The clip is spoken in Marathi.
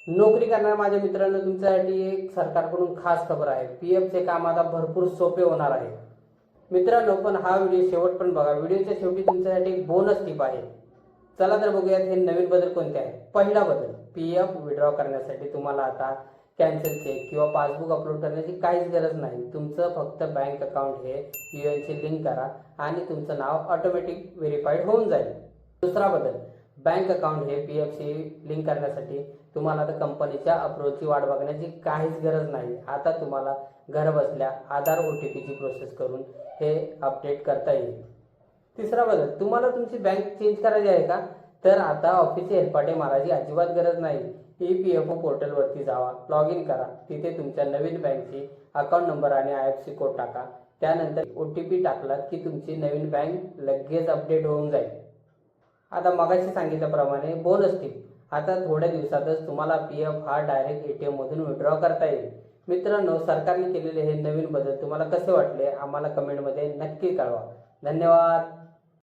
नोकरी करणाऱ्या माझ्या मित्रांनो, तुमच्यासाठी एक सरकारकडून खास खबर आहे. पीएफचे काम आता भरपूर सोपे होणार आहे. मित्रांनो, पण हा व्हिडिओ शेवटपर्यंत बघा. व्हिडिओच्या शेवटी तुमच्यासाठी एक बोनस टिप आहे. चला तर बघूयात हे नवीन बदल कोणते आहेत. पहिला बदल, पीएफ विड्रॉ करण्यासाठी तुम्हाला आता कॅन्सल चेक किंवा पासबुक अपलोड करण्याची काहीच गरज नाही. तुमचं फक्त बँक अकाउंट हे यूएनशी लिंक करा आणि तुमचं नाव ऑटोमॅटिक व्हेरीफाईड होऊन जाईल. दुसरा बदल, बँक अकाउंट हे पीएफशी लिंक करण्यासाठी तुम्हाला आता कंपनीच्या अप्रूव्हलची वाट बघण्याची काहीच गरज नाही. आता तुम्हाला घर बसल्या आधार OTPची प्रोसेस करून हे अपडेट करता येईल. तिसरा बदल, तुम्हाला तुमची बँक चेंज करायची आहे का, तर आता ऑफिसची हेलपाटे मारायची अजिबात गरज नाही. EPFO पोर्टलवरती जावा, लॉग इन करा. तिथे तुमच्या नवीन बँकची अकाउंट नंबर आणि IFSC कोड टाका. त्यानंतर OTP टाकलात की तुमची नवीन बँक लगेच अपडेट होऊन जाईल. आता मगाशी सांगितल्याप्रमाणे बोनस टिप, आता थोड्या दिवसातच तुम्हाला पीएफ हा डायरेक्ट ATM मधून विड्रॉ करता येईल. मित्रांनो, सरकारने केलेले हे नवीन बदल तुम्हाला कसे वाटले आम्हाला कमेंटमध्ये नक्की कळवा. धन्यवाद.